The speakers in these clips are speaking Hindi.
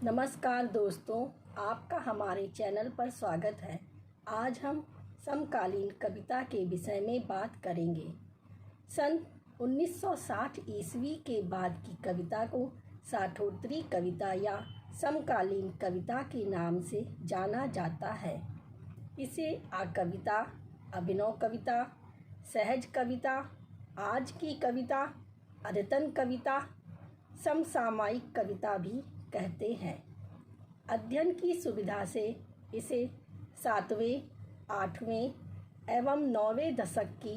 नमस्कार दोस्तों, आपका हमारे चैनल पर स्वागत है। आज हम समकालीन कविता के विषय में बात करेंगे। सन 1960 ईस्वी के बाद की कविता को साठोत्तरी कविता या समकालीन कविता के नाम से जाना जाता है। इसे आकविता, अभिनव कविता, सहज कविता, आज की कविता, अद्यतन कविता, समसामयिक कविता भी कहते हैं। अध्ययन की सुविधा से इसे 7वें, 8वें एवं 9वें दशक की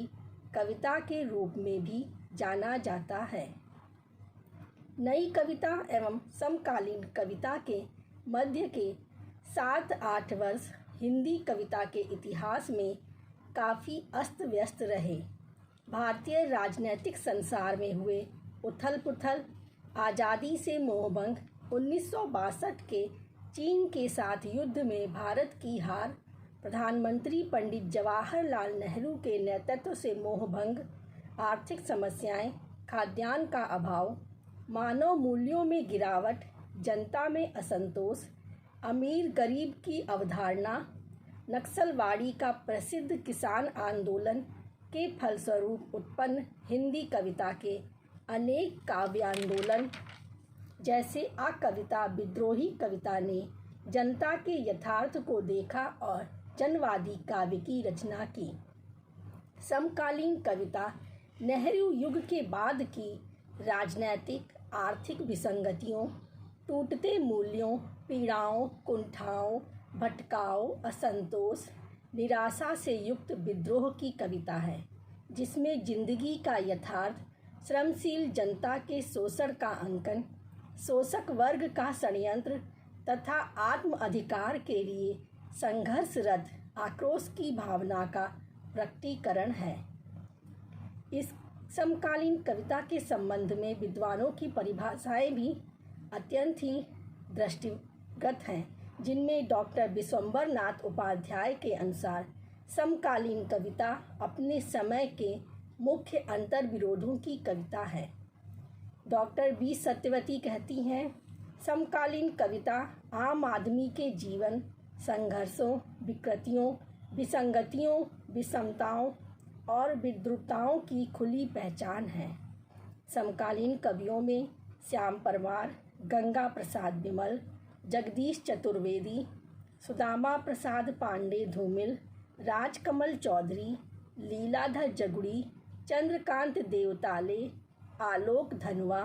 कविता के रूप में भी जाना जाता है। नई कविता एवं समकालीन कविता के मध्य के 7-8 वर्ष हिंदी कविता के इतिहास में काफ़ी अस्त व्यस्त रहे। भारतीय राजनीतिक संसार में हुए उथल पुथल, आज़ादी से मोहभंग, 1962 के चीन के साथ युद्ध में भारत की हार, प्रधानमंत्री पंडित जवाहरलाल नेहरू के नेतृत्व से मोहभंग, आर्थिक समस्याएं, खाद्यान्न का अभाव, मानव मूल्यों में गिरावट, जनता में असंतोष, अमीर गरीब की अवधारणा, नक्सलवाड़ी का प्रसिद्ध किसान आंदोलन के फलस्वरूप उत्पन्न हिंदी कविता के अनेक काव्यांदोलन जैसे आकविता, विद्रोही कविता ने जनता के यथार्थ को देखा और जनवादी काव्य की रचना की। समकालीन कविता नेहरू युग के बाद की राजनैतिक आर्थिक विसंगतियों, टूटते मूल्यों, पीड़ाओं, कुंठाओं, भटकाव, असंतोष, निराशा से युक्त विद्रोह की कविता है, जिसमें जिंदगी का यथार्थ, श्रमशील जनता के शोषण का अंकन, शोषक वर्ग का षड्यंत्र तथा आत्म अधिकार के लिए संघर्षरत आक्रोश की भावना का प्रकटीकरण है। इस समकालीन कविता के संबंध में विद्वानों की परिभाषाएं भी अत्यंत ही दृष्टिगत हैं, जिनमें डॉक्टर विश्वंभर नाथ उपाध्याय के अनुसार समकालीन कविता अपने समय के मुख्य अंतर विरोधों की कविता है। डॉक्टर बी सत्यवती कहती हैं, समकालीन कविता आम आदमी के जीवन, संघर्षों, विकृतियों, विसंगतियों, विषमताओं और विद्रुपताओं की खुली पहचान है। समकालीन कवियों में श्याम परमार, गंगा प्रसाद विमल, जगदीश चतुर्वेदी, सुदामा प्रसाद पांडे धूमिल, राजकमल चौधरी, लीलाधर जगुड़ी, चंद्रकांत देवताले, आलोक धनवा,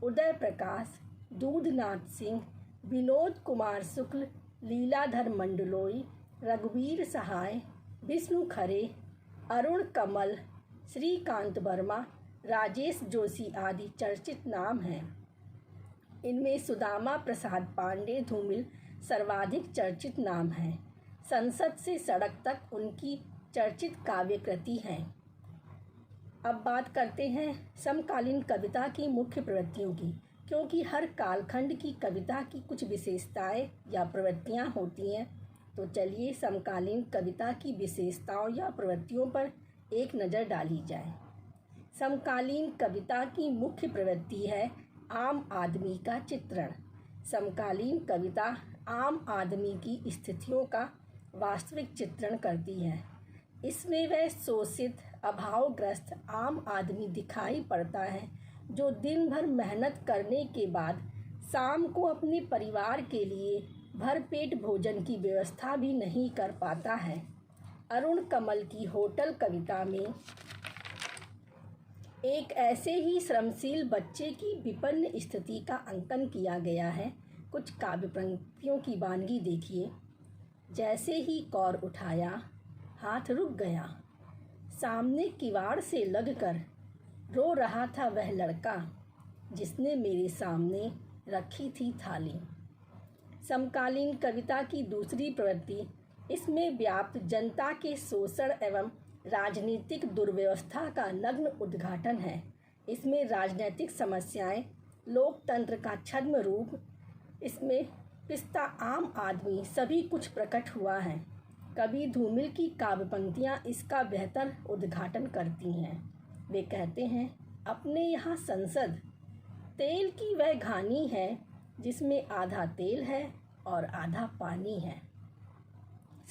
उदय प्रकाश, दूधनाथ सिंह, विनोद कुमार शुक्ल, लीलाधर मंडलोई, रघुवीर सहाय, विष्णु खरे, अरुण कमल, श्रीकांत वर्मा, राजेश जोशी आदि चर्चित नाम हैं। इनमें सुदामा प्रसाद पांडे धूमिल सर्वाधिक चर्चित नाम हैं। संसद से सड़क तक उनकी चर्चित काव्य कृति है। अब बात करते हैं समकालीन कविता की मुख्य प्रवृत्तियों की, क्योंकि हर कालखंड की कविता की कुछ विशेषताएं या प्रवृत्तियां होती हैं। तो चलिए समकालीन कविता की विशेषताओं या प्रवृत्तियों पर एक नज़र डाली जाए। समकालीन कविता की मुख्य प्रवृत्ति है आम आदमी का चित्रण। समकालीन कविता आम आदमी की स्थितियों का वास्तविक चित्रण करती है। इसमें वह शोषित, अभावग्रस्त आम आदमी दिखाई पड़ता है, जो दिन भर मेहनत करने के बाद शाम को अपने परिवार के लिए भरपेट भोजन की व्यवस्था भी नहीं कर पाता है। अरुण कमल की होटल कविता में एक ऐसे ही श्रमशील बच्चे की विपन्न स्थिति का अंकन किया गया है। कुछ काव्य पंक्तियों की वानगी देखिए। जैसे ही कौर उठाया, हाथ रुक गया, सामने किवाड़ से लगकर रो रहा था वह लड़का, जिसने मेरे सामने रखी थी थाली। समकालीन कविता की दूसरी प्रवृत्ति इसमें व्याप्त जनता के शोषण एवं राजनीतिक दुर्व्यवस्था का नग्न उद्घाटन है। इसमें राजनीतिक समस्याएं, लोकतंत्र का छद्म रूप, इसमें पिसता आम आदमी सभी कुछ प्रकट हुआ है। कवि धूमिल की काव्य पंक्तियाँ इसका बेहतर उद्घाटन करती हैं। वे कहते हैं, अपने यहाँ संसद तेल की वह घानी है जिसमें आधा तेल है और आधा पानी है।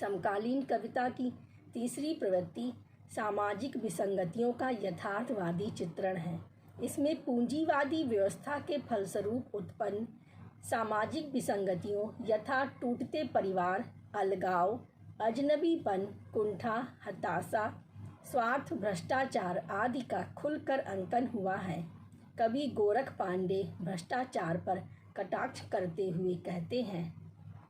समकालीन कविता की तीसरी प्रवृत्ति सामाजिक विसंगतियों का यथार्थवादी चित्रण है। इसमें पूंजीवादी व्यवस्था के फलस्वरूप उत्पन्न सामाजिक विसंगतियों यथा टूटते परिवार, अलगाव, अजनबीपन, कुंठा, हताशा, स्वार्थ, भ्रष्टाचार आदि का खुलकर अंकन हुआ है। कवि गोरख पांडे भ्रष्टाचार पर कटाक्ष करते हुए कहते हैं,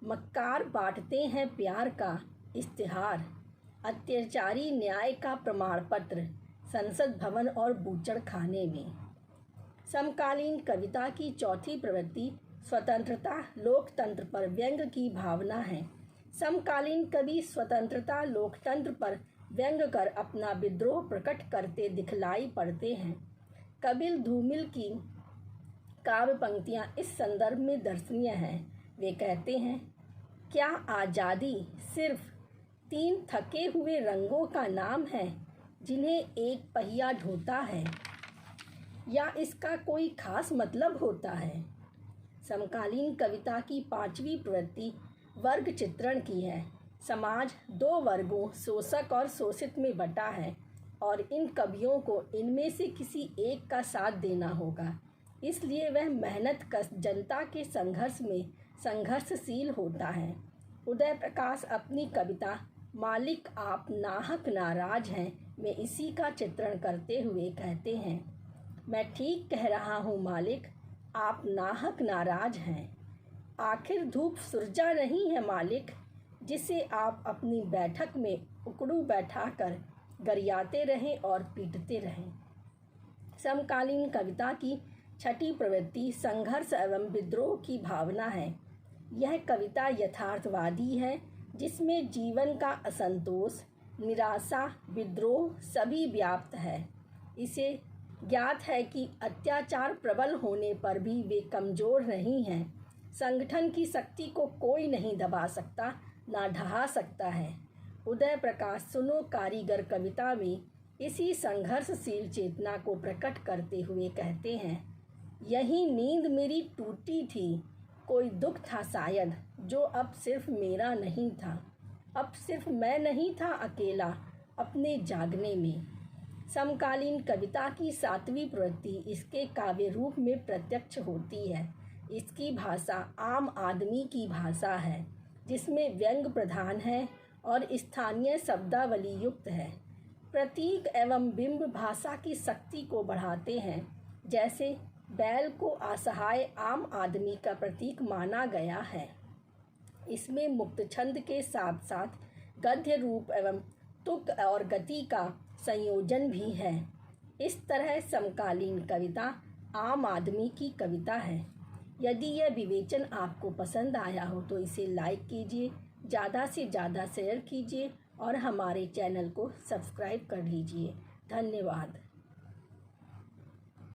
मक्कार बांटते हैं प्यार का इश्तिहार, अत्याचारी न्याय का प्रमाण पत्र संसद भवन और बूचड़ खाने में। समकालीन कविता की चौथी प्रवृत्ति स्वतंत्रता लोकतंत्र पर व्यंग की भावना है। समकालीन कवि स्वतंत्रता लोकतंत्र पर व्यंग कर अपना विद्रोह प्रकट करते दिखलाई पड़ते हैं। कपिल धूमिल की काव्य पंक्तियाँ इस संदर्भ में दर्शनीय हैं। वे कहते हैं, क्या आज़ादी सिर्फ 3 थके हुए रंगों का नाम है जिन्हें एक पहिया ढोता है, या इसका कोई खास मतलब होता है। समकालीन कविता की पांचवी प्रवृत्ति वर्ग चित्रण की है। समाज 2 वर्गों शोषक और शोषित में बटा है और इन कवियों को इनमें से किसी एक का साथ देना होगा। इसलिए वह मेहनत कश जनता के संघर्ष में संघर्षशील होता है। उदय प्रकाश अपनी कविता मालिक आप नाहक नाराज हैं में इसी का चित्रण करते हुए कहते हैं, मैं ठीक कह रहा हूँ मालिक, आप नाहक नाराज हैं। आखिर धूप सुरजा नहीं है मालिक, जिसे आप अपनी बैठक में उकड़ू बैठाकर गरियाते रहें और पीटते रहें। समकालीन कविता की छठी प्रवृत्ति संघर्ष एवं विद्रोह की भावना है। यह कविता यथार्थवादी है, जिसमें जीवन का असंतोष, निराशा, विद्रोह सभी व्याप्त है। इसे ज्ञात है कि अत्याचार प्रबल होने पर भी वे कमज़ोर नहीं हैं। संगठन की शक्ति को कोई नहीं दबा सकता, ना ढहा सकता है। उदय प्रकाश सुनो कारीगर कविता में इसी संघर्षशील चेतना को प्रकट करते हुए कहते हैं, यही नींद मेरी टूटी थी, कोई दुख था शायद जो अब सिर्फ मेरा नहीं था। अब सिर्फ मैं नहीं था अकेला अपने जागने में। समकालीन कविता की सातवीं प्रवृत्ति इसके काव्य रूप में प्रत्यक्ष होती है। इसकी भाषा आम आदमी की भाषा है, जिसमें व्यंग प्रधान है और स्थानीय शब्दावली युक्त है। प्रतीक एवं बिंब भाषा की शक्ति को बढ़ाते हैं। जैसे बैल को असहाय आम आदमी का प्रतीक माना गया है। इसमें मुक्त छंद के साथ साथ गद्य रूप एवं तुक और गति का संयोजन भी है। इस तरह समकालीन कविता आम आदमी की कविता है। यदि यह विवेचन आपको पसंद आया हो तो इसे लाइक कीजिए, ज़्यादा से ज़्यादा शेयर कीजिए और हमारे चैनल को सब्सक्राइब कर लीजिए। धन्यवाद।